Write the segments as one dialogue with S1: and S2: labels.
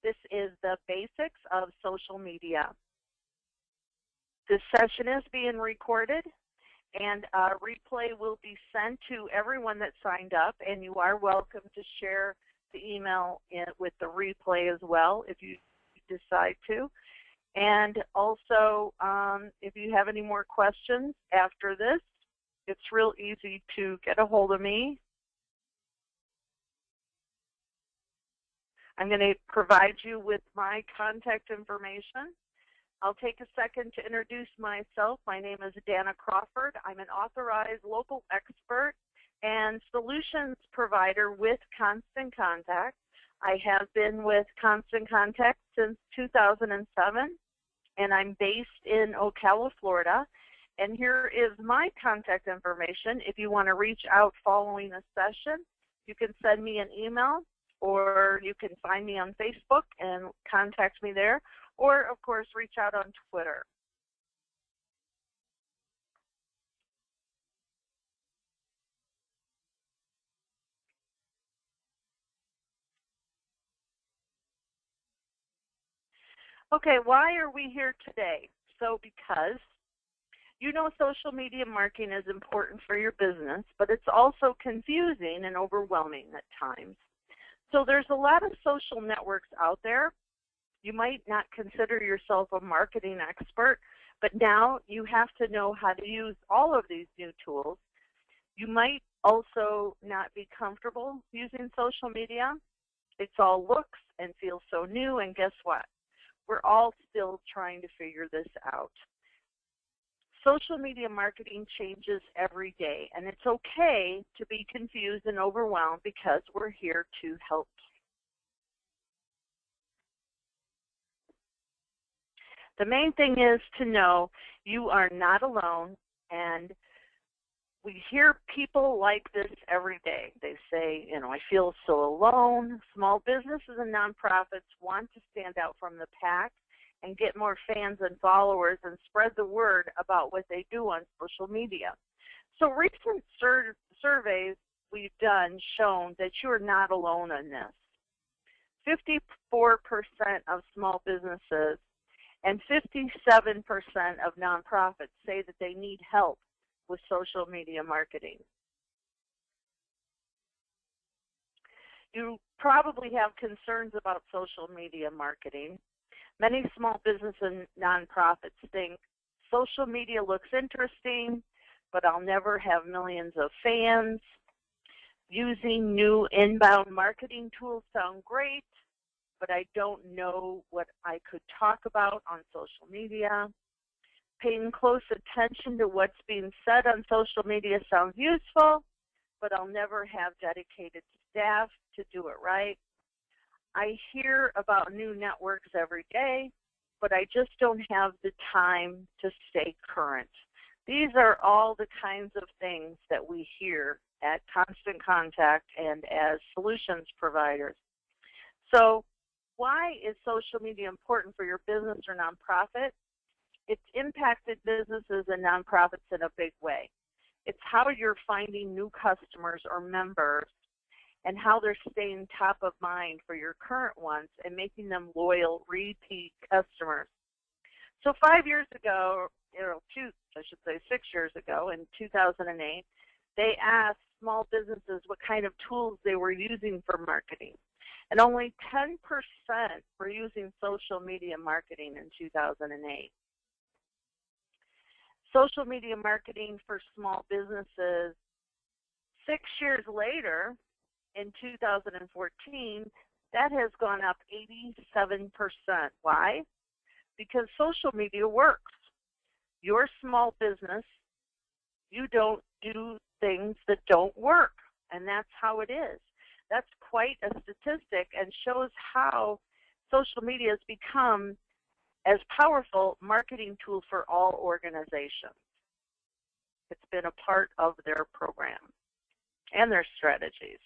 S1: This is the basics of social media. This session is being recorded, and a replay will be sent to everyone that signed up, and you are welcome to share the email with the replay as well if you decide to. And also, if you have any more questions after this, it's real easy to get a hold of me. I'm going to provide you with my contact information. I'll take a second to introduce myself. My name is Danna Crawford. I'm an authorized local expert and solutions provider with Constant Contact. I have been with Constant Contact since 2007, and I'm based in Ocala, Florida. And here is my contact information. If you want to reach out following a session, you can send me an email, or you can find me on Facebook and contact me there, or of course reach out on Twitter. Okay, why are we here today? So because you know social media marketing is important for your business, but it's also confusing and overwhelming at times. So there's a lot of social networks out there. You might not consider yourself a marketing expert, but now you have to know how to use all of these new tools. You might also not be comfortable using social media. It's all looks and feels so new, and guess what? We're all still trying to figure this out. Social media marketing changes every day, and it's okay to be confused and overwhelmed because we're here to help. The main thing is to know you are not alone, and we hear people like this every day. They say, you know, I feel so alone. Small businesses and nonprofits want to stand out from the pack and get more fans and followers and spread the word about what they do on social media. So recent surveys we've done shown that you're not alone in this. 54% of small businesses and 57% of nonprofits say that they need help with social media marketing. You probably have concerns about social media marketing. Many small business and nonprofits think social media looks interesting, but I'll never have millions of fans. Using new inbound marketing tools sound great, but I don't know what I could talk about on social media. Paying close attention to what's being said on social media sounds useful, but I'll never have dedicated staff to do it right. I hear about new networks every day, but I just don't have the time to stay current. These are all the kinds of things that we hear at Constant Contact and as solutions providers. So why is social media important for your business or nonprofit? It's impacted businesses and nonprofits in a big way. It's how you're finding new customers or members and how they're staying top of mind for your current ones and making them loyal, repeat customers. So 5 years ago, I should say 6 years ago, in 2008, they asked small businesses what kind of tools they were using for marketing. And only 10% were using social media marketing in 2008. Social media marketing for small businesses, 6 years later, in 2014, that has gone up 87%. Why? Because social media works. Your small business, you don't do things that don't work, and that's how it is. That's quite a statistic and shows how social media has become as powerful marketing tool for all organizations. It's been a part of their program and their strategies.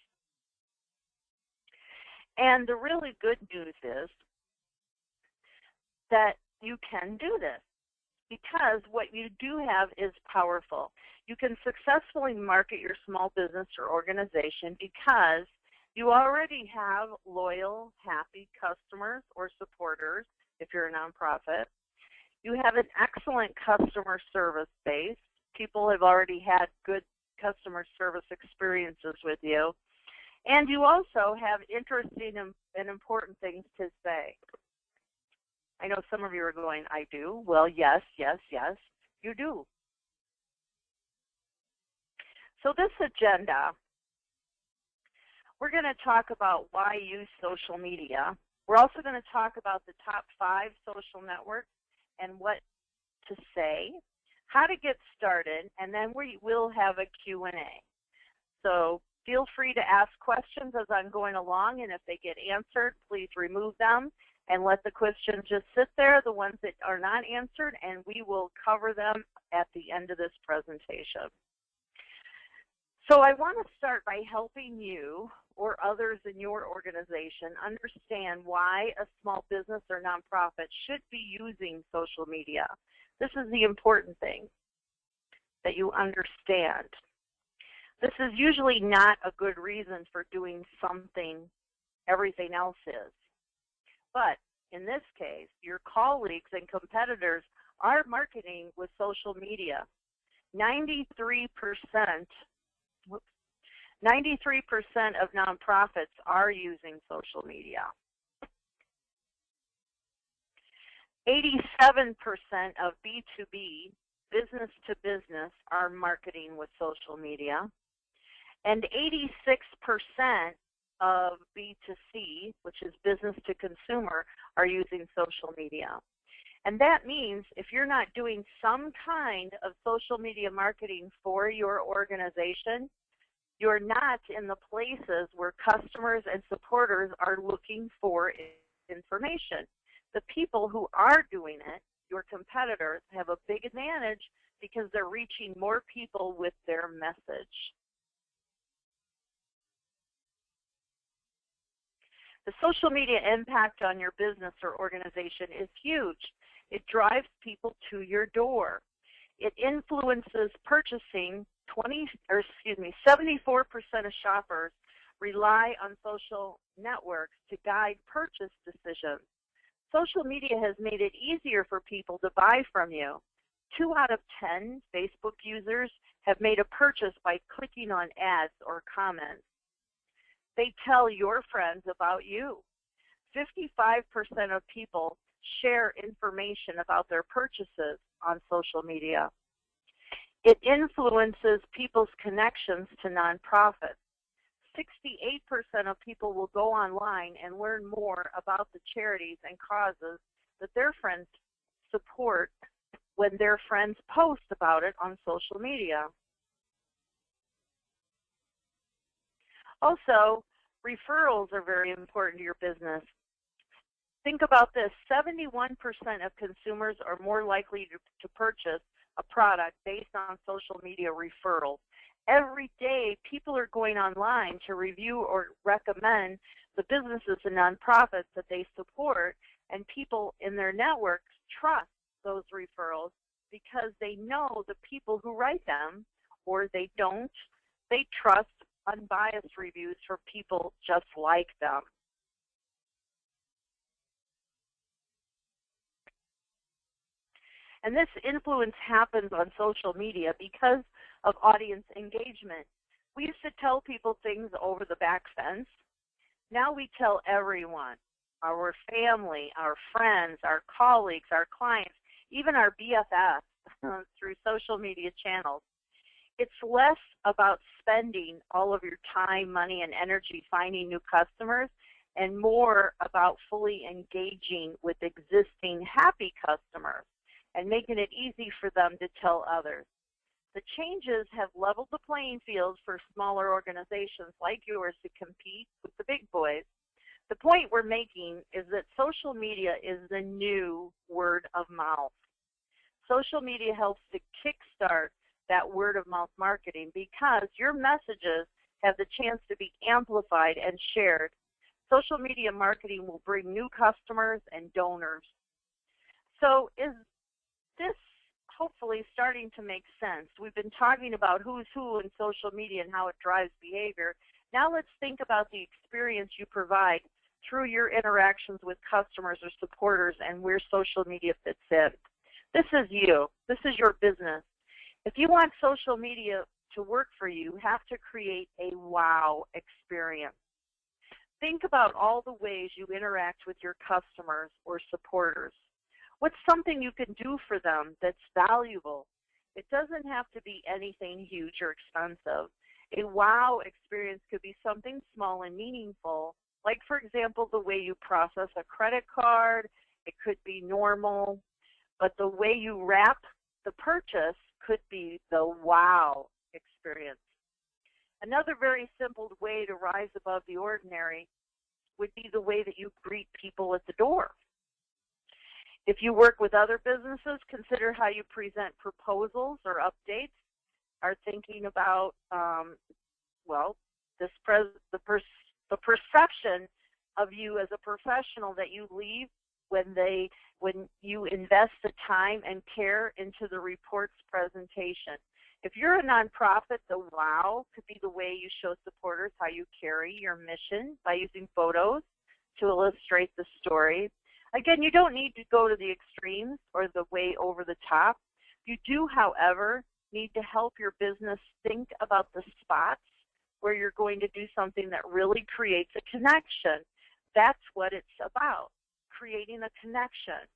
S1: And the really good news is that you can do this because what you do have is powerful. You can successfully market your small business or organization because You already have loyal, happy customers or supporters if you're a nonprofit. You have an excellent customer service base. People have already had good customer service experiences with you. And you also have interesting and important things to say. I know some of you are going, I do. Well, yes, yes, yes, you do. So this agenda, we're going to talk about why use social media. We're also going to talk about the top 5 social networks and what to say, how to get started, and then we will have a Q&A. So feel free to ask questions as I'm going along, and if they get answered, please remove them and let the questions just sit there, the ones that are not answered, and we will cover them at the end of this presentation. So I want to start by helping you or others in your organization understand why a small business or nonprofit should be using social media. This is the important thing that you understand. This is usually not a good reason for doing something everything else is. But in this case, your colleagues and competitors are marketing with social media. 93% of nonprofits are using social media. 87% of B2B, business to business, are marketing with social media. And 86% of B2C, which is business to consumer, are using social media. And that means if you're not doing some kind of social media marketing for your organization, you're not in the places where customers and supporters are looking for information. The people who are doing it, your competitors, have a big advantage because they're reaching more people with their message. The social media impact on your business or organization is huge. It drives people to your door. It influences purchasing. 74% of shoppers rely on social networks to guide purchase decisions. Social media has made it easier for people to buy from you. 2 out of 10 Facebook users have made a purchase by clicking on ads or comments. They tell your friends about you. 55% of people share information about their purchases on social media. It influences people's connections to nonprofits. 68% of people will go online and learn more about the charities and causes that their friends support when their friends post about it on social media. Also, referrals are very important to your business. Think about this, 71% of consumers are more likely to purchase a product based on social media referrals. Every day, people are going online to review or recommend the businesses and nonprofits that they support, and people in their networks trust those referrals because they know the people who write them, or they don't. They trust unbiased reviews from people just like them. And this influence happens on social media because of audience engagement. We used to tell people things over the back fence. Now we tell everyone, our family, our friends, our colleagues, our clients, even our BFFs through social media channels. It's less about spending all of your time, money, and energy finding new customers, and more about fully engaging with existing happy customers and making it easy for them to tell others. The changes have leveled the playing field for smaller organizations like yours to compete with the big boys. The point we're making is that social media is the new word of mouth. Social media helps to kickstart that word of mouth marketing because your messages have the chance to be amplified and shared. Social media marketing will bring new customers and donors. So is this hopefully starting to make sense? We've been talking about who's who in social media and how it drives behavior. Now let's think about the experience you provide through your interactions with customers or supporters and where social media fits in. This is you. This is your business. If you want social media to work for you, you have to create a wow experience. Think about all the ways you interact with your customers or supporters. What's something you can do for them that's valuable? It doesn't have to be anything huge or expensive. A wow experience could be something small and meaningful, like, for example, the way you process a credit card. It could be normal, but the way you wrap the purchase could be the wow experience. Another very simple way to rise above the ordinary would be the way that you greet people at the door. If you work with other businesses, consider how you present proposals or updates. Are thinking about, the perception of you as a professional that you leave when you invest the time and care into the report's presentation. If you're a nonprofit, the wow could be the way you show supporters how you carry your mission by using photos to illustrate the story. Again, you don't need to go to the extremes or the way over the top. You do, however, need to help your business think about the spots where you're going to do something that really creates a connection. That's what it's about, creating a connection.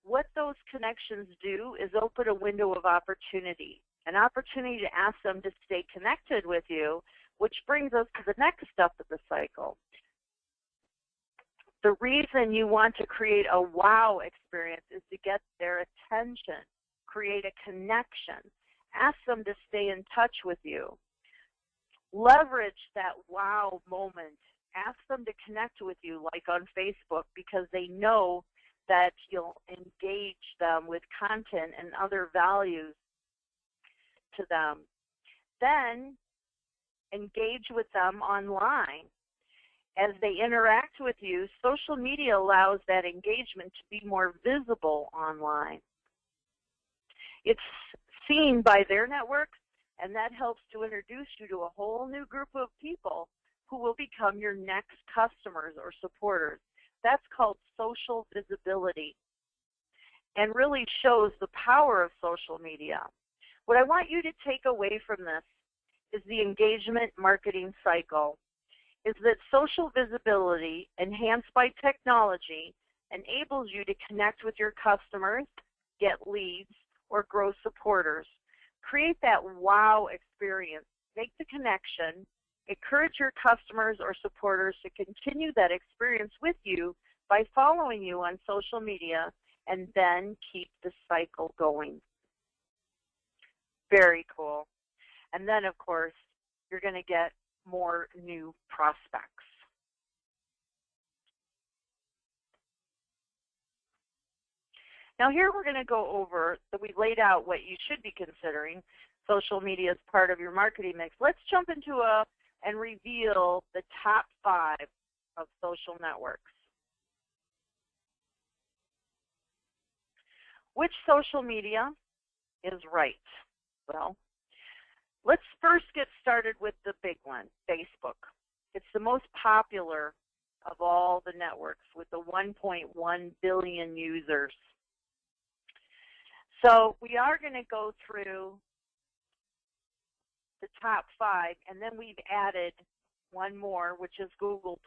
S1: What those connections do is open a window of opportunity, an opportunity to ask them to stay connected with you, which brings us to the next step of the cycle. The reason you want to create a wow experience is to get their attention, create a connection, ask them to stay in touch with you. Leverage that wow moment. Ask them to connect with you, like on Facebook, because they know that you'll engage them with content and other values to them. Then engage with them online. As they interact with you, social media allows that engagement to be more visible online. It's seen by their networks, and that helps to introduce you to a whole new group of people who will become your next customers or supporters. That's called social visibility, and really shows the power of social media. What I want you to take away from this is the engagement marketing cycle, is that social visibility enhanced by technology enables you to connect with your customers, get leads, or grow supporters. Create that wow experience. Make the connection. Encourage your customers or supporters to continue that experience with you by following you on social media, and then keep the cycle going. Very cool. And then, of course, you're going to get more new prospects. Now here we're going to go over that we laid out what you should be considering social media as part of your marketing mix. Let's jump into and reveal the top 5 of social networks. Which social media is right? Well, let's first get started with the big one, Facebook. It's the most popular of all the networks with the 1.1 billion users. So we are going to go through the top 5, and then we've added one more, which is Google+.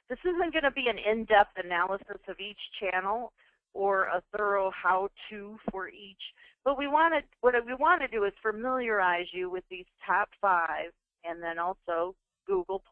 S1: This isn't going to be an in-depth analysis of each channel or a thorough how-to for each, but what we want to do is familiarize you with these top 5, and then also Google+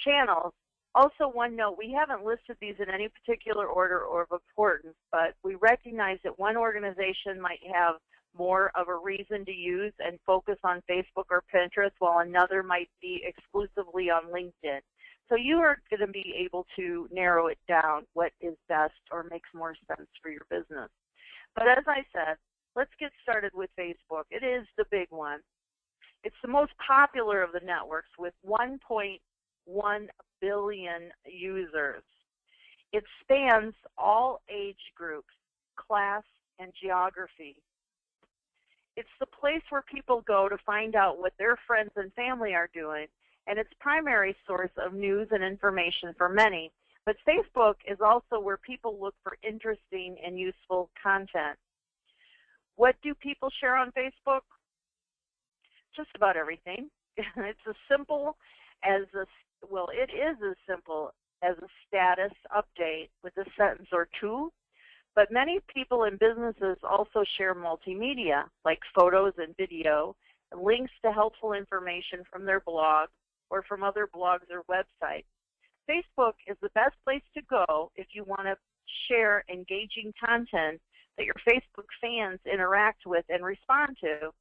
S1: channels. Also, one note, we haven't listed these in any particular order or of importance, but we recognize that one organization might have more of a reason to use and focus on Facebook or Pinterest, while another might be exclusively on LinkedIn. So you are going to be able to narrow it down what is best or makes more sense for your business. But as I said, let's get started with Facebook. It is the big one. It's the most popular of the networks with 1.1 billion users. It spans all age groups, class, and geography. It's the place where people go to find out what their friends and family are doing, and its primary source of news and information for many. But Facebook is also where people look for interesting and useful content. What do people share on Facebook? Just about everything. It's as simple as it is as simple as a status update with a sentence or two. But many people and businesses also share multimedia, like photos and video, and links to helpful information from their blog or from other blogs or websites. Facebook is the best place to go if you want to share engaging content that your Facebook fans interact with and respond to.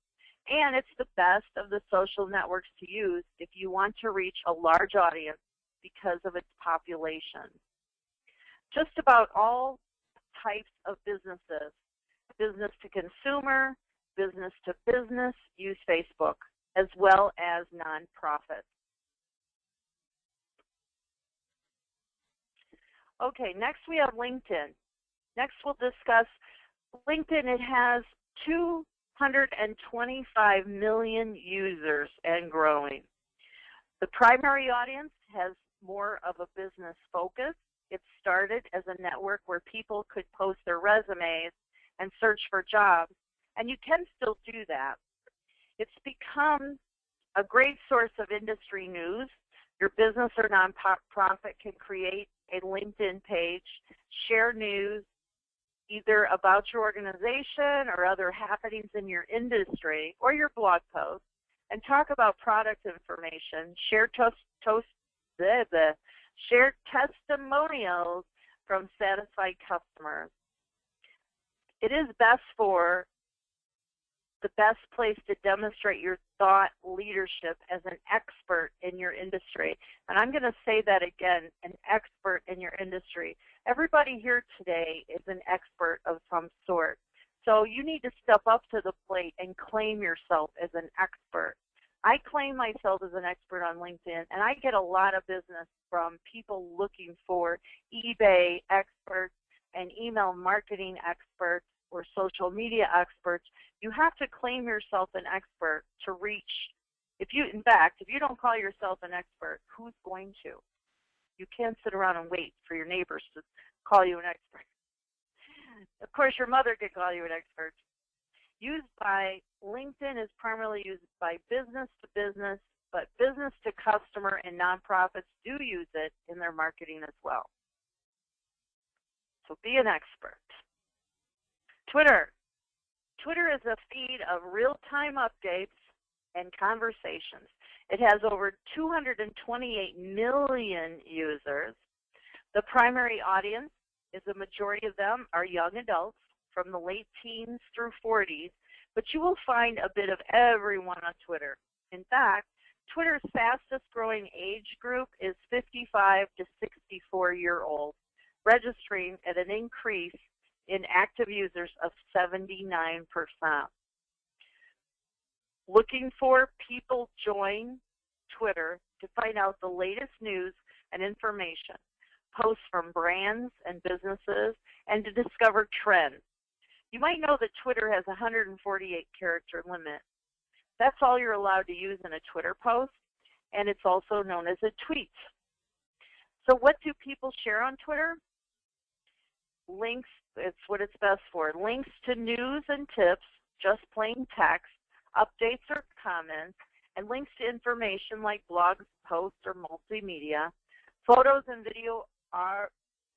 S1: And it's the best of the social networks to use if you want to reach a large audience because of its population. Just about all types of businesses, business to consumer, business to business, use Facebook, as well as nonprofits. Okay, next we have LinkedIn. Next we'll discuss LinkedIn. It has 225 million users and growing. The primary audience has more of a business focus. It started as a network where people could post their resumes and search for jobs, and you can still do that. It's become a great source of industry news. Your business or nonprofit can create a LinkedIn page, share news, either about your organization or other happenings in your industry or your blog post, and talk about product information, share testimonials from satisfied customers. It is the best place to demonstrate your thought leadership as an expert in your industry. And I'm going to say that again, an expert in your industry. Everybody here today is an expert of some sort. So you need to step up to the plate and claim yourself as an expert. I claim myself as an expert on LinkedIn, and I get a lot of business from people looking for eBay experts and email marketing experts or social media experts. You have to claim yourself an expert to reach. In fact, if you don't call yourself an expert, who's going to? You can't sit around and wait for your neighbors to call you an expert. Of course, your mother could call you an expert. LinkedIn is primarily used by business to business, but business to customer and nonprofits do use it in their marketing as well. So be an expert. Twitter. Twitter is a feed of real-time updates and conversations. It has over 228 million users. The primary audience is a majority of them are young adults from the late teens through 40s, but you will find a bit of everyone on Twitter. In fact, Twitter's fastest growing age group is 55 to 64-year-olds, registering at an increase in active users of 79%. Looking for people join Twitter to find out the latest news and information, posts from brands and businesses, and to discover trends. You might know that Twitter has a 148-character limit. That's all you're allowed to use in a Twitter post, and it's also known as a tweet. So what do people share on Twitter? Links, it's what it's best for. Links to news and tips, just plain text, updates or comments, and links to information like blogs, posts, or multimedia, photos and video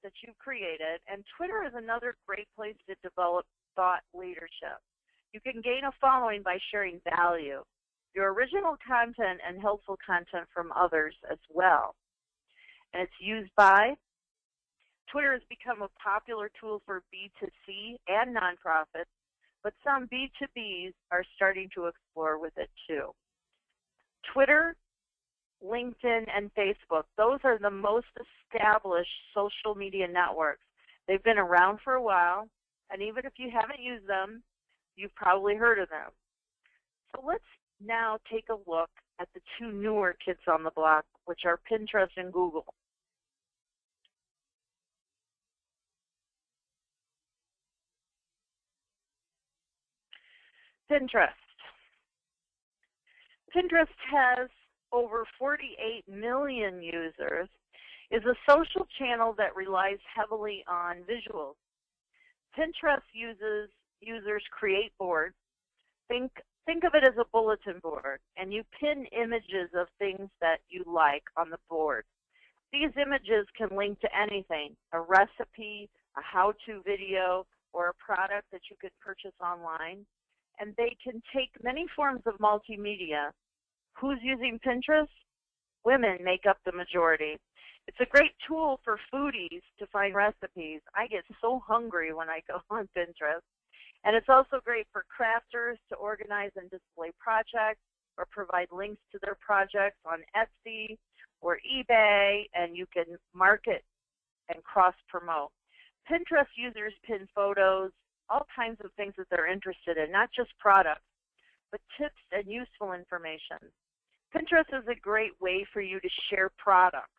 S1: that you've created, and Twitter is another great place to develop thought leadership. You can gain a following by sharing value, your original content and helpful content from others as well. And it's used by, Twitter has become a popular tool for B2C and nonprofits, but some B2Bs are starting to explore with it too. Twitter, LinkedIn, and Facebook, those are the most established social media networks. They've been around for a while, and even if you haven't used them, you've probably heard of them. So let's now take a look at the two newer kids on the block, which are Pinterest and Google. Pinterest. Pinterest has over 48 million users, is a social channel that relies heavily on visuals. Pinterest users create boards. Think of it as a bulletin board, and you pin images of things that you like on the board. These images can link to anything, a recipe, a how-to video, or a product that you could purchase online. And they can take many forms of multimedia. Who's using Pinterest? Women make up the majority. It's a great tool for foodies to find recipes. I get so hungry when I go on Pinterest. And it's also great for crafters to organize and display projects or provide links to their projects on Etsy or eBay, and you can market and cross-promote. Pinterest users pin photos, all kinds of things that they're interested in, not just products, but tips and useful information. Pinterest is a great way for you to share products,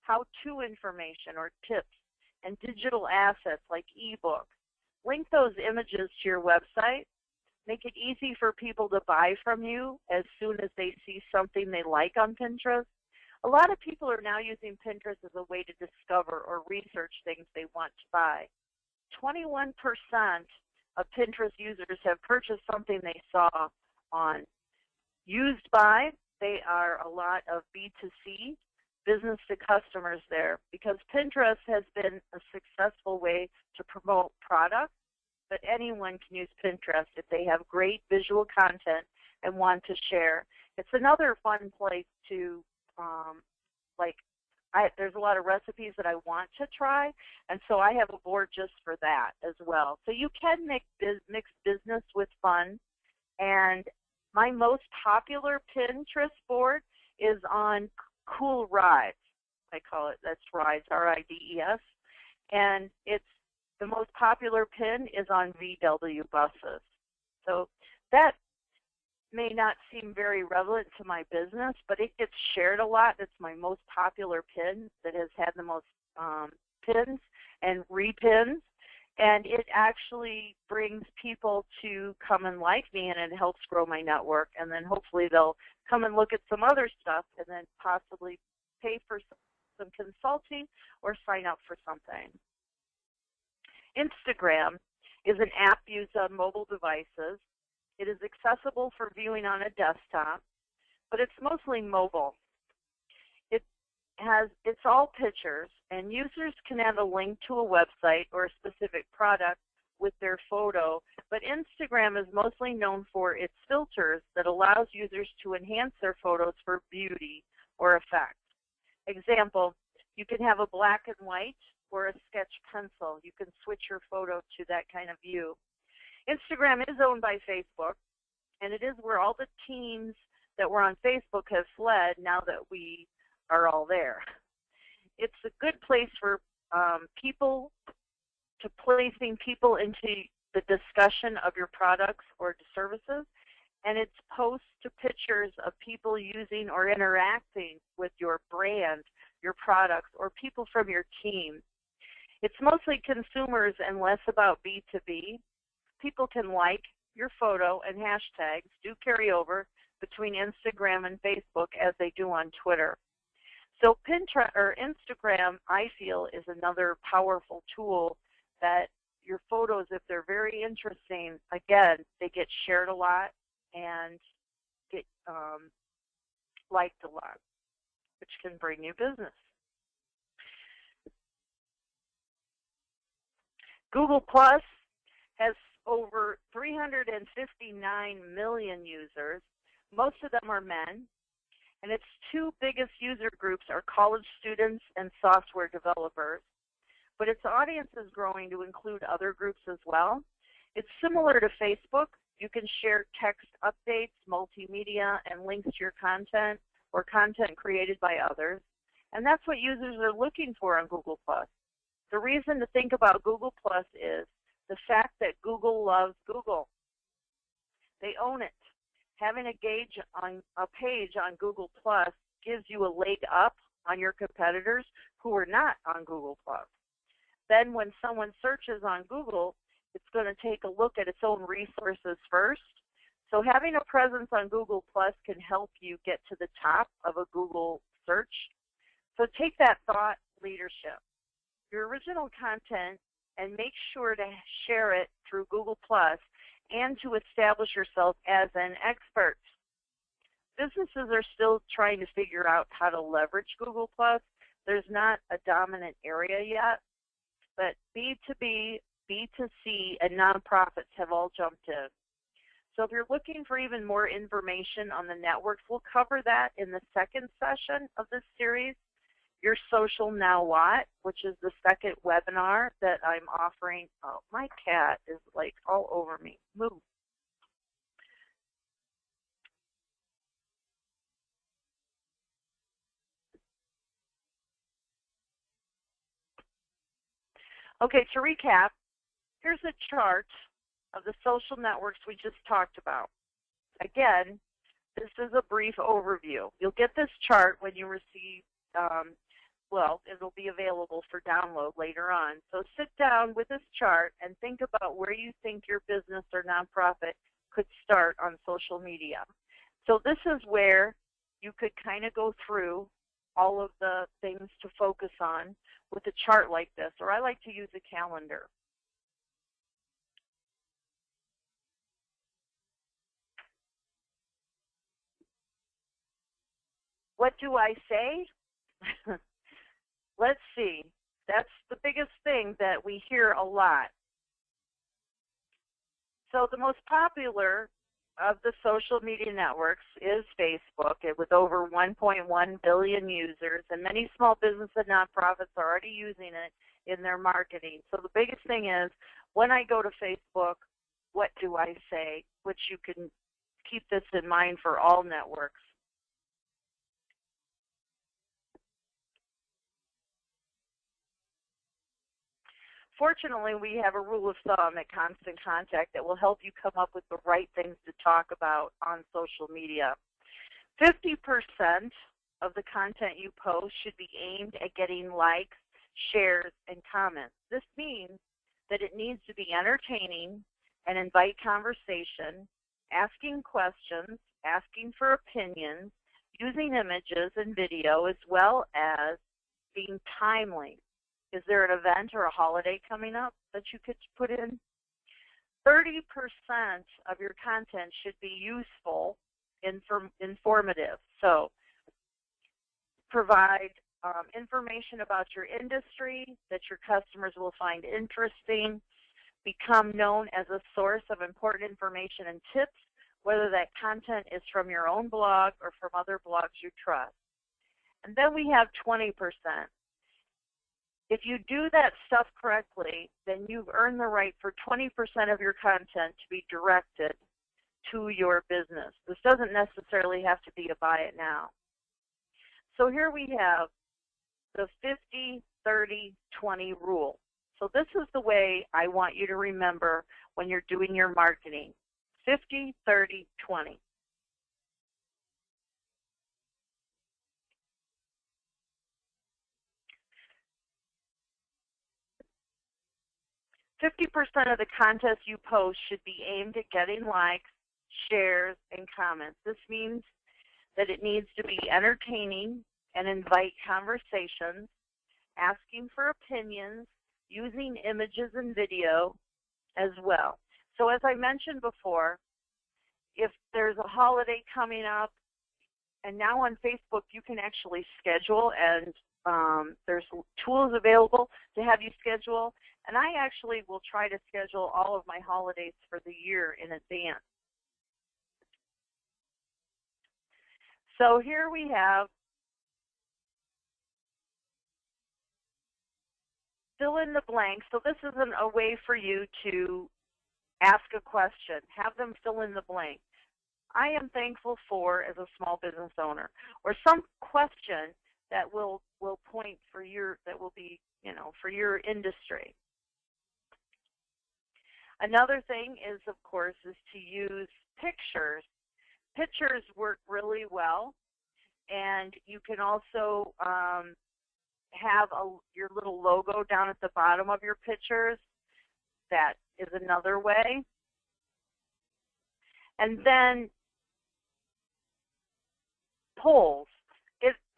S1: how-to information or tips, and digital assets like ebooks. Link those images to your website. Make it easy for people to buy from you as soon as they see something they like on Pinterest. A lot of people are now using Pinterest as a way to discover or research things they want to buy. 21% of Pinterest users have purchased something they saw on Used By. They are a lot of B2C, business to customers there, because Pinterest has been a successful way to promote products, but anyone can use Pinterest if they have great visual content and want to share. It's another fun place to, there's a lot of recipes that I want to try, and so I have a board just for that as well. So you can mix business with fun, and my most popular Pinterest board is on Cool Rides. I call it, that's Rides, R-I-D-E-S, and it's the most popular pin is on VW buses. So that may not seem very relevant to my business, but it gets shared a lot. It's my most popular pin that has had the most pins and repins, and it actually brings people to come and like me, and it helps grow my network, and then hopefully they'll come and look at some other stuff and then possibly pay for some consulting or sign up for something. Instagram is an app used on mobile devices. It is accessible for viewing on a desktop, but it's mostly mobile. It's all pictures, and users can add a link to a website or a specific product with their photo, but Instagram is mostly known for its filters that allows users to enhance their photos for beauty or effect. Example, you can have a black and white or a sketch pencil. You can switch your photo to that kind of view. Instagram is owned by Facebook, and it is where all the teens that were on Facebook have fled now that we are all there. It's a good place for placing people into the discussion of your products or services, and it's posts to pictures of people using or interacting with your brand, your products, or people from your team. It's mostly consumers and less about B2B. People can like your photo, and hashtags do carry over between Instagram and Facebook as they do on Twitter. So Pinterest or Instagram, I feel, is another powerful tool that your photos, if they're very interesting, again, they get shared a lot and get liked a lot, which can bring you business. Google Plus has over 359 million users. Most of them are men, and its two biggest user groups are college students and software developers. But its audience is growing to include other groups as well. It's similar to Facebook. You can share text updates, multimedia, and links to your content or content created by others. And that's what users are looking for on Google+. The reason to think about Google+ is the fact that Google loves Google. They own it. Having a page on Google+ gives you a leg up on your competitors who are not on Google+. Then when someone searches on Google, it's going to take a look at its own resources first. So having a presence on Google Plus can help you get to the top of a Google search. So take that thought leadership, your original content, and make sure to share it through Google Plus and to establish yourself as an expert. Businesses are still trying to figure out how to leverage Google Plus. There's not a dominant area yet, but B2B, B2C, and nonprofits have all jumped in. So if you're looking for even more information on the networks, we'll cover that in the second session of this series, Your Social Now What, which is the second webinar that I'm offering. Oh, my cat is like all over me. Move. Okay, to recap, here's a chart of the social networks we just talked about. Again, this is a brief overview. You'll get this chart when you receive, well, it'll be available for download later on. So sit down with this chart and think about where you think your business or nonprofit could start on social media. So this is where you could kind of go through all of the things to focus on with a chart like this, or I like to use a calendar. What do I say? Let's see. That's the biggest thing that we hear a lot. So the most popular of the social media networks is Facebook, with over 1.1 billion users, and many small businesses and nonprofits are already using it in their marketing. So the biggest thing is, when I go to Facebook, what do I say? Which you can keep this in mind for all networks. Fortunately, we have a rule of thumb at Constant Contact that will help you come up with the right things to talk about on social media. 50% of the content you post should be aimed at getting likes, shares, and comments. This means that it needs to be entertaining and invite conversation, asking questions, asking for opinions, using images and video, as well as being timely. Is there an event or a holiday coming up that you could put in? 30% of your content should be useful, informative. So provide information about your industry that your customers will find interesting. Become known as a source of important information and tips, whether that content is from your own blog or from other blogs you trust. And then we have 20%. If you do that stuff correctly, then you've earned the right for 20% of your content to be directed to your business. This doesn't necessarily have to be a buy it now. So here we have the 50-30-20 rule. So this is the way I want you to remember when you're doing your marketing. 50-30-20. 50% of the content you post should be aimed at getting likes, shares, and comments. This means that it needs to be entertaining and invite conversations, asking for opinions, using images and video as well. So as I mentioned before, if there's a holiday coming up, and now on Facebook you can actually schedule, and there's tools available to have you schedule. And I actually will try to schedule all of my holidays for the year in advance. So here we have fill in the blank. So this isn't a way for you to ask a question. Have them fill in the blank. I am thankful for as a small business owner, or some question that will point for your, that will be, for your industry. Another thing is, of course, is to use pictures. Pictures work really well, and you can also have your little logo down at the bottom of your pictures. That is another way. And then polls.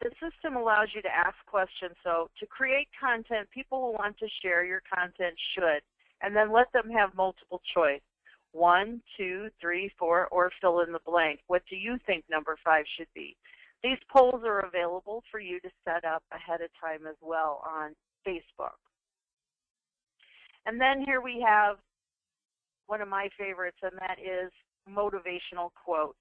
S1: The system allows you to ask questions. So to create content, people who want to share your content should, and then let them have multiple choice. 1, 2, 3, 4, or fill in the blank. What do you think number 5 should be? These polls are available for you to set up ahead of time as well on Facebook. And then here we have one of my favorites, and that is motivational quotes.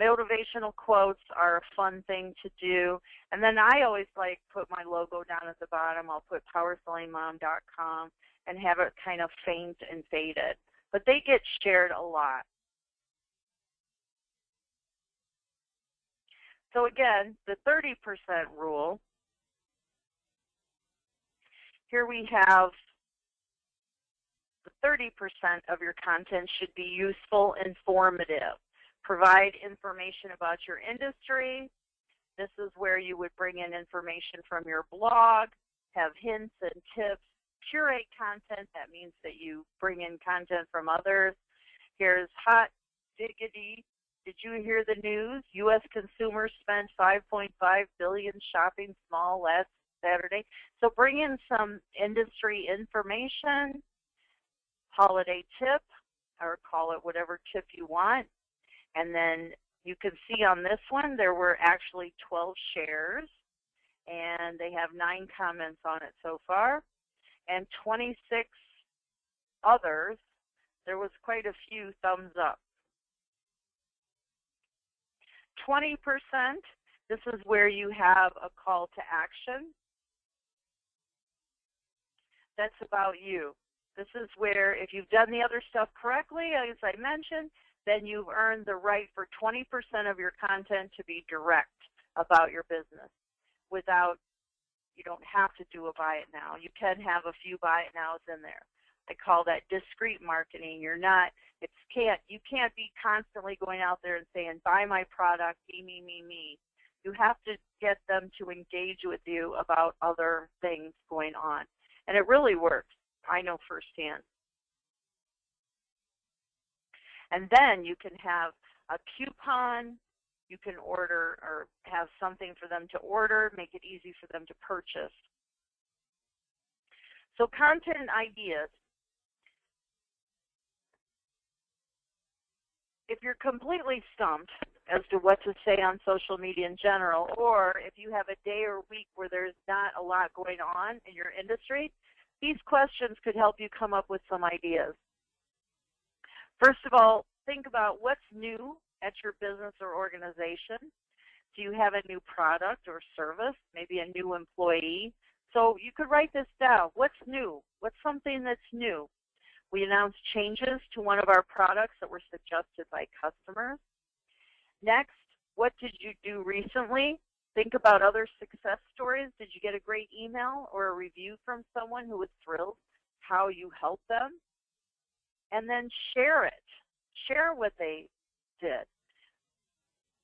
S1: Motivational quotes are a fun thing to do. And then I always like put my logo down at the bottom. I'll put powersellingmom.com and have it kind of faint and faded. But they get shared a lot. So again, the 30% rule. Here we have the 30% of your content should be useful, informative. Provide information about your industry. This is where you would bring in information from your blog, have hints and tips, curate content. That means that you bring in content from others. Here's hot diggity. Did you hear the news? U.S. consumers spent $5.5 billion shopping small last Saturday. So bring in some industry information, holiday tip, or call it whatever tip you want. And then you can see on this one, there were actually 12 shares, and they have 9 comments on it so far, and 26 others. There was quite a few thumbs up. 20%, this is where you have a call to action. That's about you. This is where if you've done the other stuff correctly, as I mentioned, then you've earned the right for 20% of your content to be direct about your business without, you don't have to do a buy it now. You can have a few buy it nows in there. I call that discreet marketing. You can't be constantly going out there and saying, buy my product, me, me, me, me. You have to get them to engage with you about other things going on. And it really works. I know firsthand. And then you can have a coupon. You can order or have something for them to order, make it easy for them to purchase. So content ideas. If you're completely stumped as to what to say on social media in general, or if you have a day or week where there's not a lot going on in your industry, these questions could help you come up with some ideas. First of all, think about what's new at your business or organization. Do you have a new product or service, maybe a new employee? So you could write this down. What's new? What's something that's new? We announced changes to one of our products that were suggested by customers. Next, what did you do recently? Think about other success stories. Did you get a great email or a review from someone who was thrilled how you helped them? And then share it. Share what they did.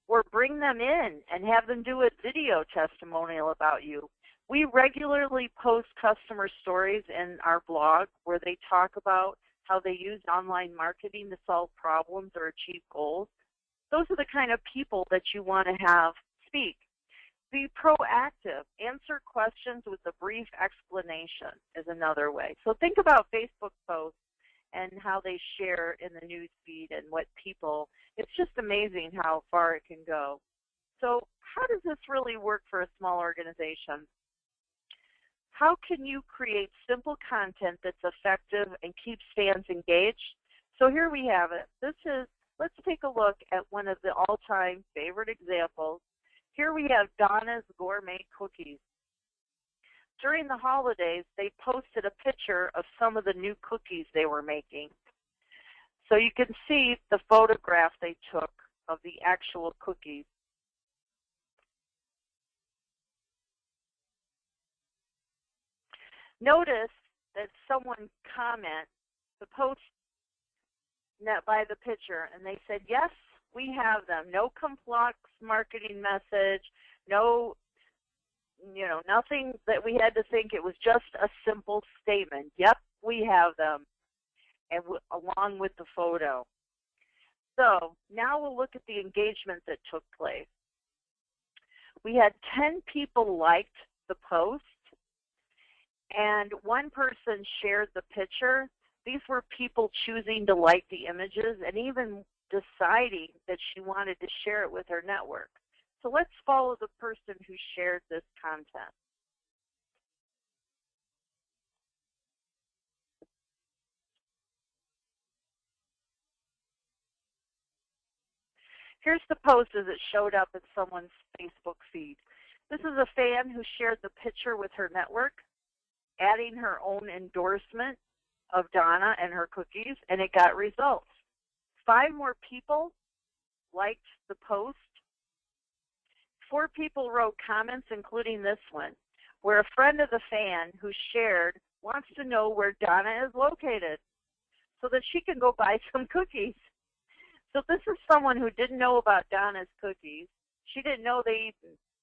S1: Or bring them in and have them do a video testimonial about you. We regularly post customer stories in our blog where they talk about how they use online marketing to solve problems or achieve goals. Those are the kind of people that you want to have speak. Be proactive. Answer questions with a brief explanation is another way. So think about Facebook posts and how they share in the news feed and what people, it's just amazing how far it can go. So how does this really work for a small organization? How can you create simple content that's effective and keeps fans engaged? So here we have it. Let's take a look at one of the all-time favorite examples. Here we have Danna's gourmet cookies. During the holidays, they posted a picture of some of the new cookies they were making. So you can see the photograph they took of the actual cookies. Notice that someone commented the post by the picture, and they said, yes, we have them. No complex marketing message, no, nothing that we had to think. It was just a simple statement. Yep, we have them, and along with the photo. So now we'll look at the engagement that took place. We had 10 people liked the post, and one person shared the picture. These were people choosing to like the images and even deciding that she wanted to share it with her network. So let's follow the person who shared this content. Here's the post as it showed up in someone's Facebook feed. This is a fan who shared the picture with her network, adding her own endorsement of Danna and her cookies, and it got results. 5 more people liked the post. 4 people wrote comments, including this one, where a friend of the fan who shared wants to know where Danna is located so that she can go buy some cookies. So this is someone who didn't know about Danna's cookies. She didn't know they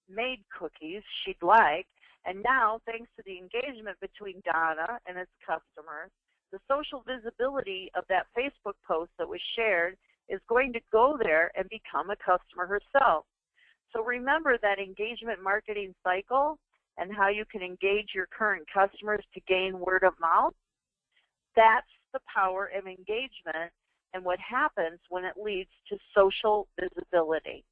S1: made cookies she'd like. And now, thanks to the engagement between Danna and its customers, the social visibility of that Facebook post that was shared is going to go there and become a customer herself. So remember that engagement marketing cycle and how you can engage your current customers to gain word of mouth. That's the power of engagement and what happens when it leads to social visibility.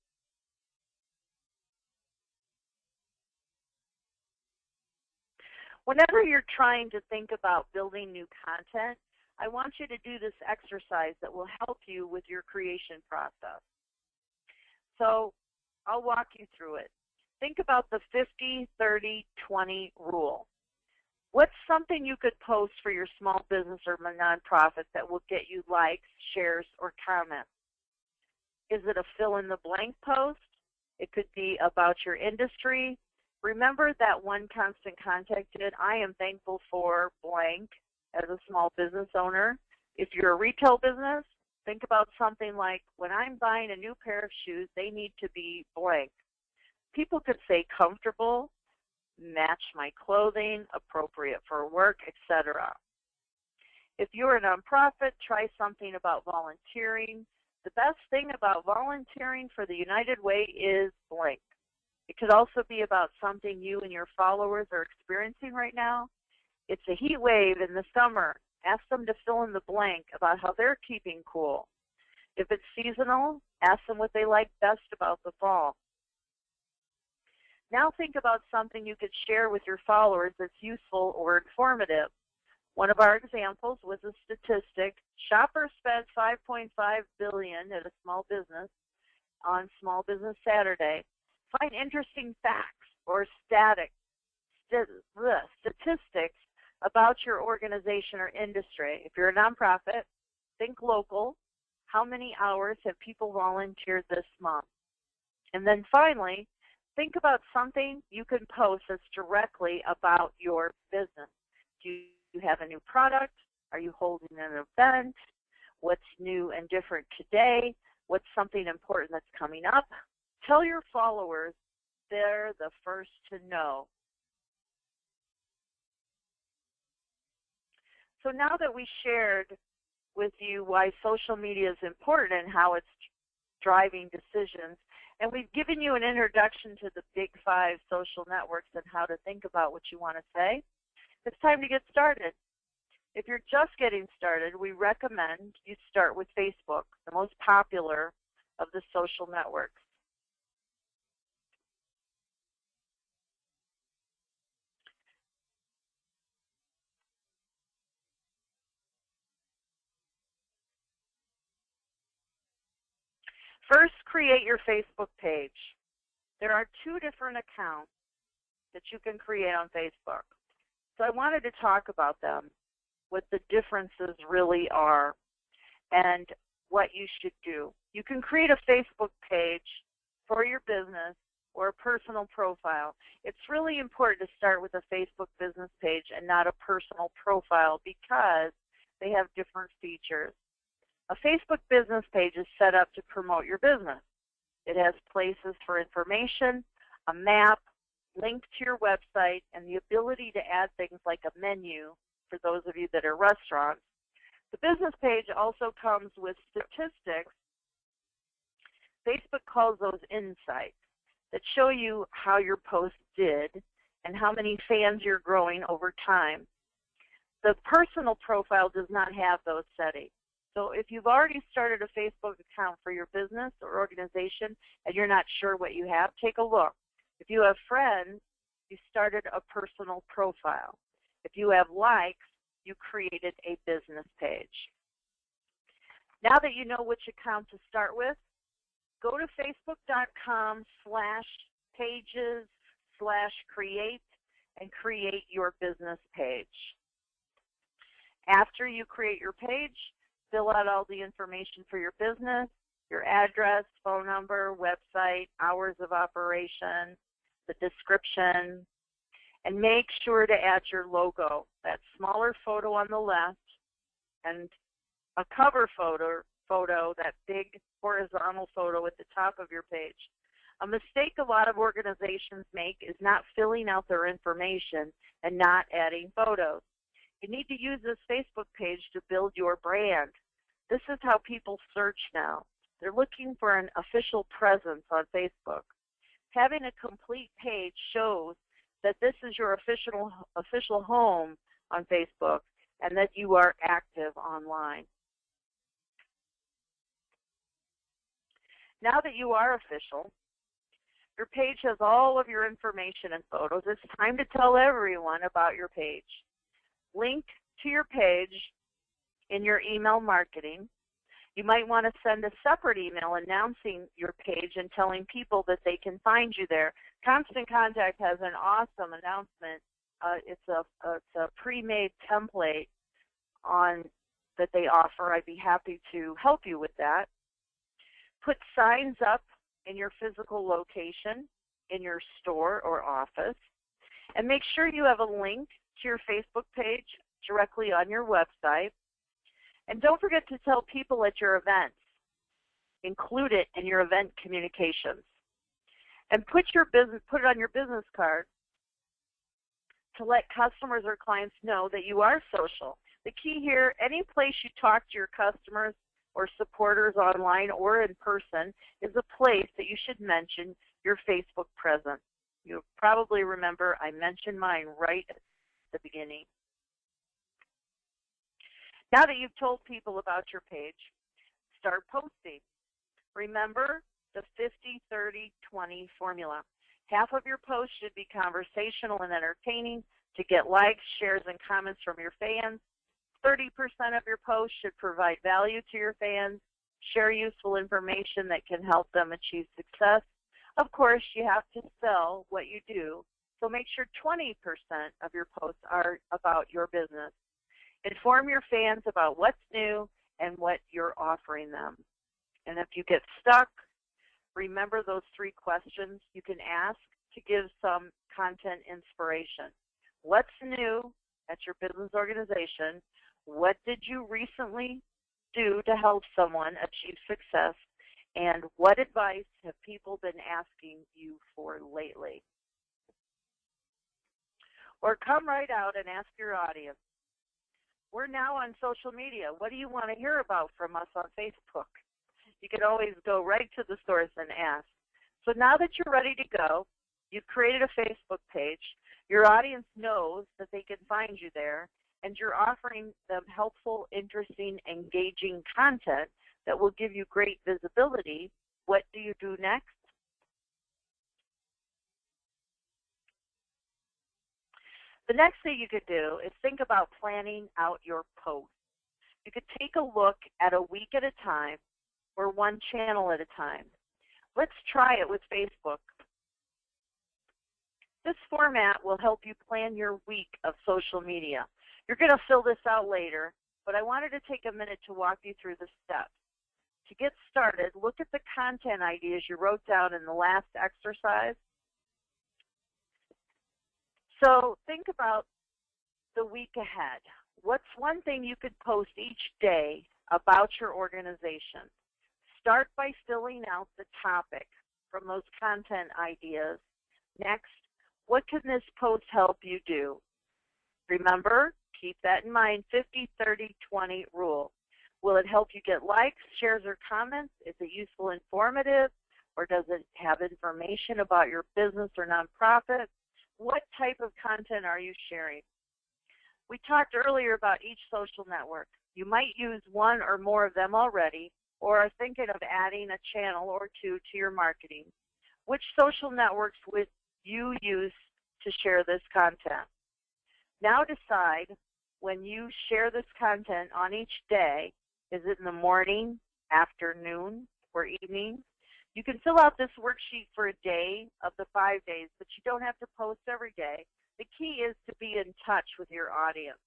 S1: Whenever you're trying to think about building new content, I want you to do this exercise that will help you with your creation process. So I'll walk you through it. Think about the 50-30-20 rule. What's something you could post for your small business or nonprofit that will get you likes, shares, or comments? Is it a fill-in-the-blank post? It could be about your industry. Remember that one Constant Contact did, I am thankful for blank as a small business owner. If you're a retail business, think about something like, when I'm buying a new pair of shoes, they need to be blank. People could say comfortable, match my clothing, appropriate for work, etc. If you're a nonprofit, try something about volunteering. The best thing about volunteering for the United Way is blank. It could also be about something you and your followers are experiencing right now. It's a heat wave in the summer. Ask them to fill in the blank about how they're keeping cool. If it's seasonal, ask them what they like best about the fall. Now think about something you could share with your followers that's useful or informative. One of our examples was a statistic. Shoppers spent $5.5 billion at a small business on Small Business Saturday. Find interesting facts or statistics about your organization or industry. If you're a nonprofit, think local. How many hours have people volunteered this month? And then finally, think about something you can post that's directly about your business. Do you have a new product? Are you holding an event? What's new and different today? What's something important that's coming up? Tell your followers they're the first to know. So now that we shared with you why social media is important and how it's driving decisions, and we've given you an introduction to the big 5 social networks and how to think about what you want to say, it's time to get started. If you're just getting started, we recommend you start with Facebook, the most popular of the social networks. First, create your Facebook page. There are 2 different accounts that you can create on Facebook. So I wanted to talk about them, what the differences really are, and what you should do. You can create a Facebook page for your business or a personal profile. It's really important to start with a Facebook business page and not a personal profile because they have different features. A Facebook business page is set up to promote your business. It has places for information, a map, links to your website, and the ability to add things like a menu for those of you that are restaurants. The business page also comes with statistics Facebook calls those insights that show you how your post did and how many fans you're growing over time. The personal profile does not have those settings. So if you've already started a Facebook account for your business or organization and you're not sure what you have, take a look. If you have friends, you started a personal profile. If you have likes, you created a business page. Now that you know which account to start with, go to facebook.com/pages/create and create your business page. After you create your page, fill out all the information for your business, your address, phone number, website, hours of operation, the description, and make sure to add your logo, that smaller photo on the left, and a cover photo, that big horizontal photo at the top of your page. A mistake a lot of organizations make is not filling out their information and not adding photos. You need to use this Facebook page to build your brand. This is how people search now. They're looking for an official presence on Facebook. Having a complete page shows that this is your official home on Facebook and that you are active online. Now that you are official, your page has all of your information and photos. It's time to tell everyone about your page. Link to your page in your email marketing. You might want to send a separate email announcing your page and telling people that they can find you there. Constant Contact has an awesome announcement. It's a pre-made template that they offer. I'd be happy to help you with that. Put signs up in your physical location, in your store or office, and make sure you have a link to your Facebook page directly on your website. And don't forget to tell people at your events. Include it in your event communications. And put it on your business card to let customers or clients know that you are social. The key here, any place you talk to your customers or supporters online or in person is a place that you should mention your Facebook presence. You'll probably remember I mentioned mine right at the beginning. Now that you've told people about your page, start posting. Remember the 50-30-20 formula. Half of your post should be conversational and entertaining to get likes, shares, and comments from your fans. 30% of your post should provide value to your fans, share useful information that can help them achieve success. Of course, you have to sell what you do, so make sure 20% of your posts are about your business. Inform your fans about what's new and what you're offering them. And if you get stuck, remember those 3 questions you can ask to give some content inspiration. What's new at your business organization? What did you recently do to help someone achieve success? And what advice have people been asking you for lately? Or come right out and ask your audience. We're now on social media. What do you want to hear about from us on Facebook? You can always go right to the source and ask. So now that you're ready to go, you've created a Facebook page, your audience knows that they can find you there, and you're offering them helpful, interesting, engaging content that will give you great visibility. What do you do next? The next thing you could do is think about planning out your posts. You could take a look at a week at a time or one channel at a time. Let's try it with Facebook. This format will help you plan your week of social media. You're going to fill this out later, but I wanted to take a minute to walk you through the steps. To get started, look at the content ideas you wrote down in the last exercise. So think about the week ahead. What's one thing you could post each day about your organization? Start by filling out the topic from those content ideas. Next, what can this post help you do? Remember, keep that in mind, 50-30-20 rule. Will it help you get likes, shares, or comments? Is it useful, informative, or does it have information about your business or nonprofit? What type of content are you sharing? We talked earlier about each social network. You might use one or more of them already, or are thinking of adding a channel or two to your marketing. Which social networks would you use to share this content? Now decide when you share this content on each day. Is it in the morning, afternoon, or evening? You can fill out this worksheet for a day of the 5 days, but you don't have to post every day. The key is to be in touch with your audience.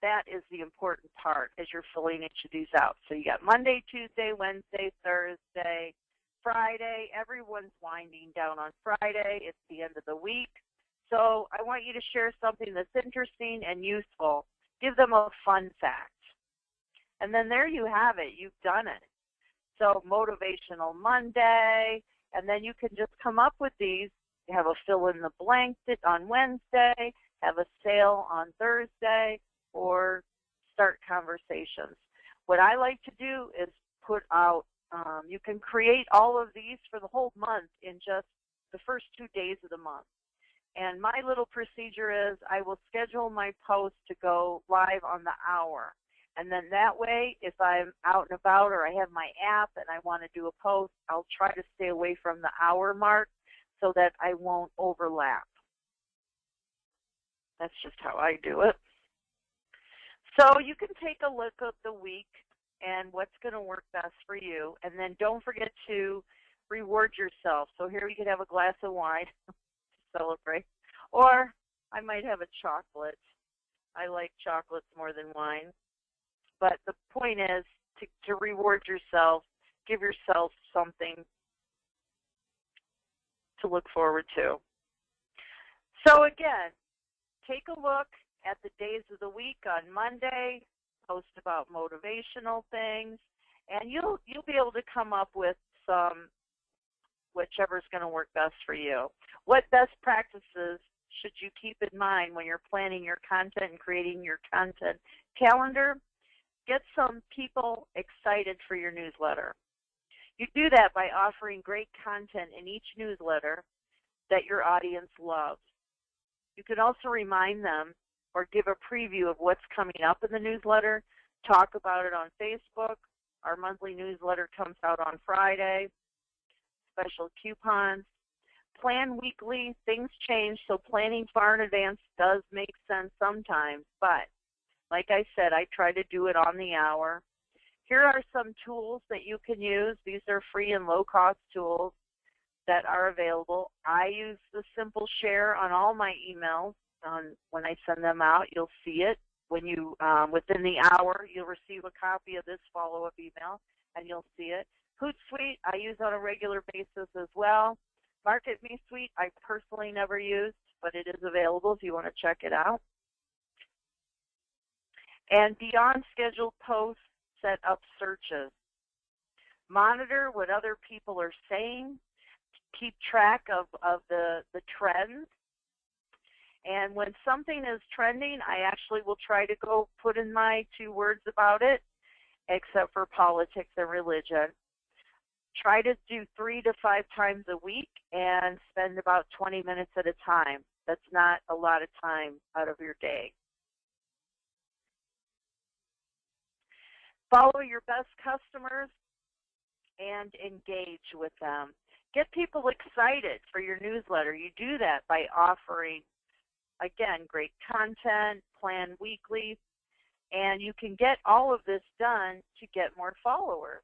S1: That is the important part as you're filling each of these out. So you got Monday, Tuesday, Wednesday, Thursday, Friday. Everyone's winding down on Friday. It's the end of the week. So I want you to share something that's interesting and useful. Give them a fun fact. And then there you have it. You've done it. So Motivational Monday, and then you can just come up with these. You have a fill in the blank on Wednesday, have a sale on Thursday, or start conversations. What I like to do is put out, you can create all of these for the whole month in just the first 2 days of the month. And my little procedure is I will schedule my post to go live on the hour. And then that way, if I'm out and about or I have my app and I want to do a post, I'll try to stay away from the hour mark so that I won't overlap. That's just how I do it. So you can take a look at the week and what's going to work best for you. And then don't forget to reward yourself. So here you could have a glass of wine to celebrate. Or I might have a chocolate. I like chocolates more than wine. But the point is to reward yourself, give yourself something to look forward to. So again, take a look at the days of the week. On Monday, post about motivational things, and you'll be able to come up with some, whichever's going to work best for you. What best practices should you keep in mind when you're planning your content and creating your content calendar? Get some people excited for your newsletter. You do that by offering great content in each newsletter that your audience loves. You can also remind them or give a preview of what's coming up in the newsletter. Talk about it on Facebook. Our monthly newsletter comes out on Friday. Special coupons. Plan weekly. Things change, so planning far in advance does make sense sometimes, but like I said, I try to do it on the hour. Here are some tools that you can use. These are free and low-cost tools that are available. I use the Simple Share on all my emails. When I send them out, you'll see it. When you within the hour, you'll receive a copy of this follow-up email, and you'll see it. Hootsuite, I use on a regular basis as well. Market Me Suite, I personally never used, but it is available if you want to check it out. And beyond scheduled posts, set up searches. Monitor what other people are saying. Keep track of the trends. And when something is trending, I actually will try to go put in my 2 words about it, except for politics and religion. Try to do 3 to 5 times a week and spend about 20 minutes at a time. That's not a lot of time out of your day. Follow your best customers and engage with them. Get people excited for your newsletter. You do that by offering, again, great content, plan weekly, and you can get all of this done to get more followers.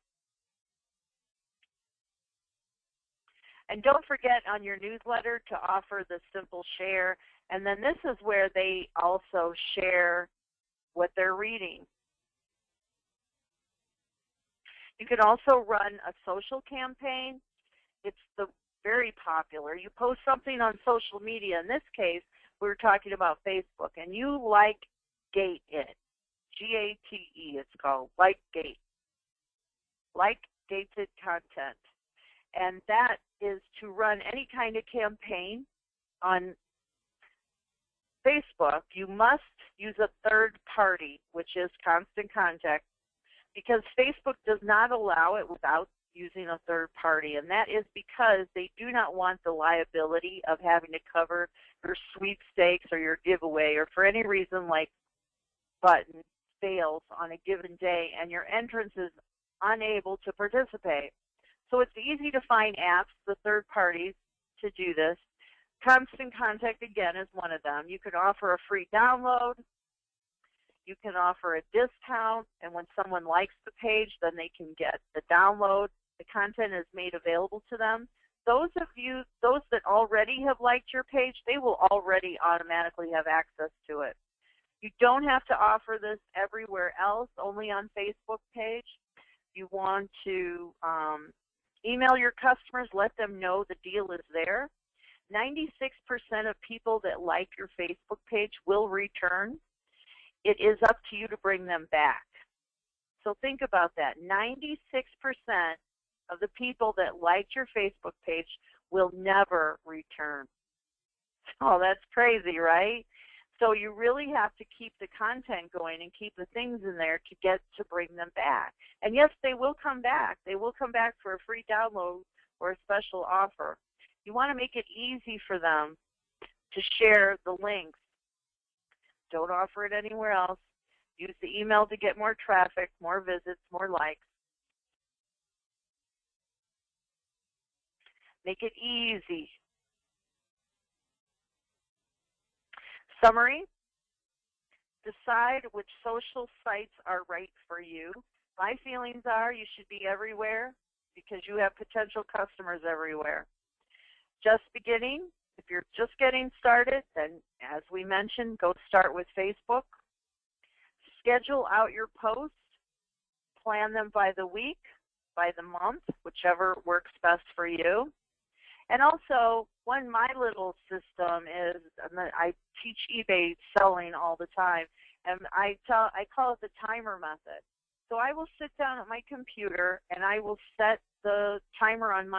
S1: And don't forget on your newsletter to offer the Simple Share, and then this is where they also share what they're reading. You can also run a social campaign. It's very popular. You post something on social media. In this case, we were talking about Facebook, and you gate it. G-A-T-E, it's called, gate. Gated content. And that is to run any kind of campaign on Facebook, you must use a third party, which is Constant Contact, because Facebook does not allow it without using a third party, and that is because they do not want the liability of having to cover your sweepstakes or your giveaway, or for any reason like button fails on a given day and your entrance is unable to participate. So it's easy to find apps, the third parties, to do this. Constant Contact, again, is one of them. You can offer a free download. You can offer a discount, and when someone likes the page, then they can get the download. The content is made available to them. Those that already have liked your page, they will already automatically have access to it. You don't have to offer this everywhere else, only on Facebook page. You want to email your customers, let them know the deal is there. 96% of people that like your Facebook page will return. It is up to you to bring them back. So think about that. 96% of the people that liked your Facebook page will never return. Oh, that's crazy, right? So you really have to keep the content going and keep the things in there to get to bring them back. And yes, they will come back. They will come back for a free download or a special offer. You want to make it easy for them to share the links. Don't offer it anywhere else. Use the email to get more traffic, more visits, more likes. Make it easy. Summary: decide which social sites are right for you. My feelings are you should be everywhere because you have potential customers everywhere. Just beginning, if you're just getting started, then as we mentioned, go start with Facebook. Schedule out your posts. Plan them by the week, by the month, whichever works best for you. And also, my little system is, I teach eBay selling all the time, and I call it the timer method. So I will sit down at my computer and I will set the timer on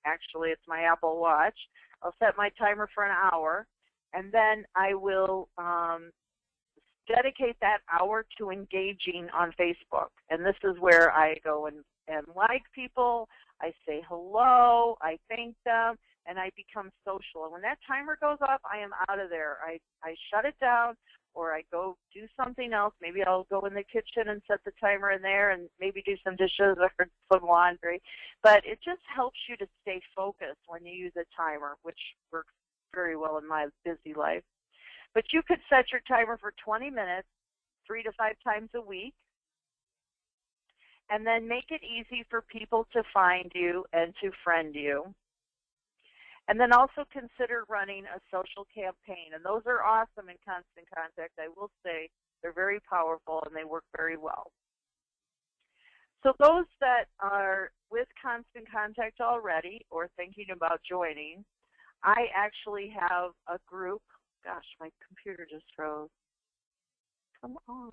S1: actually it's my Apple Watch. I'll set my timer for an hour, and then I will dedicate that hour to engaging on Facebook. And this is where I go and like people, I say hello, I thank them, and I become social. And when that timer goes off, I am out of there. I shut it down, or I go do something else. Maybe I'll go in the kitchen and set the timer in there and maybe do some dishes or some laundry. But it just helps you to stay focused when you use a timer, which works very well in my busy life. But you could set your timer for 20 minutes, 3 to 5 times a week, and then make it easy for people to find you and to friend you. And then also consider running a social campaign. And those are awesome in Constant Contact. I will say they're very powerful and they work very well. So those that are with Constant Contact already or thinking about joining, I actually have a group. Gosh, my computer just froze. Come on.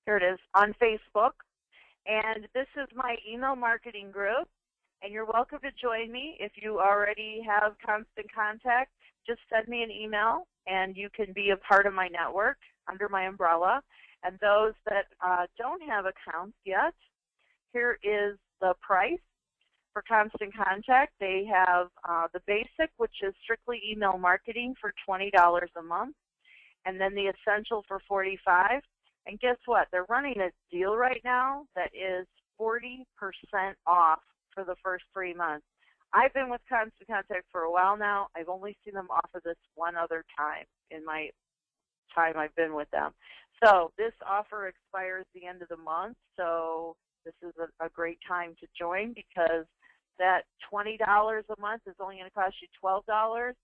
S1: Here it is, on Facebook. And this is my email marketing group. And you're welcome to join me. If you already have Constant Contact, just send me an email and you can be a part of my network under my umbrella. And those that don't have accounts yet, here is the price for Constant Contact. They have the basic, which is strictly email marketing, for $20 a month, and then the essential for $45. And guess what? They're running a deal right now that is 40% off for the first 3 months. I've been with Constant Contact for a while now. I've only seen them offer this one other time in my time I've been with them. So this offer expires the end of the month, so this is a great time to join because that $20 a month is only going to cost you $12,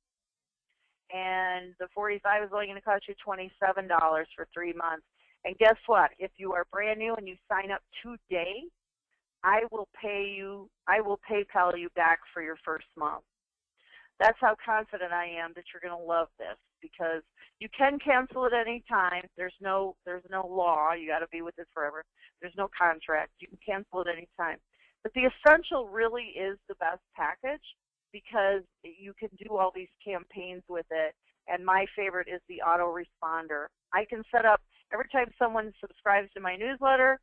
S1: and the $45 is only going to cost you $27 for 3 months. And guess what? If you are brand new and you sign up today, I will PayPal you back for your first month. That's how confident I am that you're going to love this, because you can cancel at any time. There's no law. You got to be with it forever. There's no contract. You can cancel at any time. But the essential really is the best package because you can do all these campaigns with it, and my favorite is the autoresponder. I can set up, every time someone subscribes to my newsletter,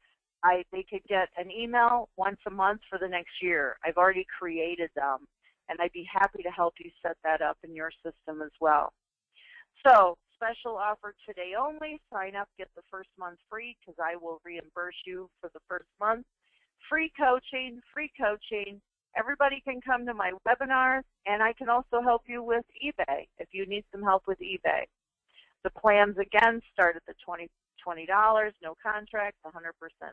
S1: they could get an email once a month for the next year. I've already created them, and I'd be happy to help you set that up in your system as well. So, special offer today only. Sign up, get the first month free, because I will reimburse you for the first month. Free coaching, free coaching. Everybody can come to my webinars, and I can also help you with eBay if you need some help with eBay. The plans, again, start at the $20, no contract, 100%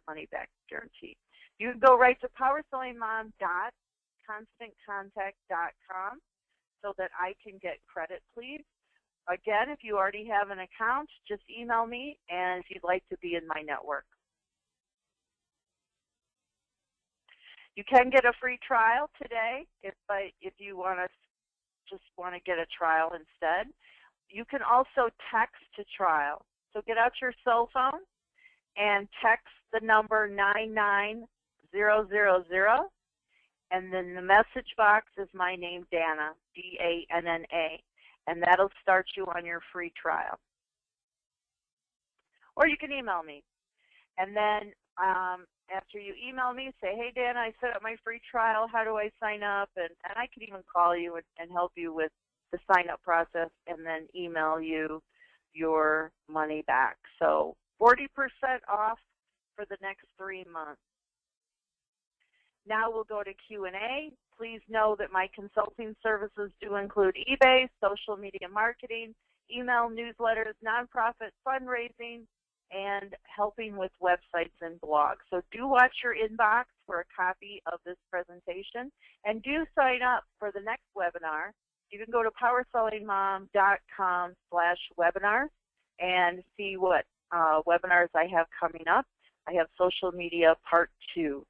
S1: money back guarantee. You can go right to powersellingmom.constantcontact.com so that I can get credit, please. Again, if you already have an account, just email me, and if you'd like to be in my network. You can get a free trial today if you just want to get a trial instead. You can also text to trial. So get out your cell phone and text the number 99000, and then the message box is my name, Danna, D-A-N-N-A, and that'll start you on your free trial. Or you can email me. And then after you email me, say, hey, Danna, I set up my free trial. How do I sign up? And I could even call you and help you with the sign-up process and then email you your money back. So 40% off for the next 3 months. Now we'll go to Q&A. Please know that my consulting services do include eBay, social media marketing, email newsletters, nonprofit fundraising, and helping with websites and blogs. So do watch your inbox for a copy of this presentation, and do sign up for the next webinar. You can go to powersellingmom.com/webinars and see what webinars I have coming up. I have social media part 2.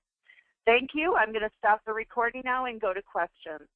S1: Thank you. I'm going to stop the recording now and go to questions.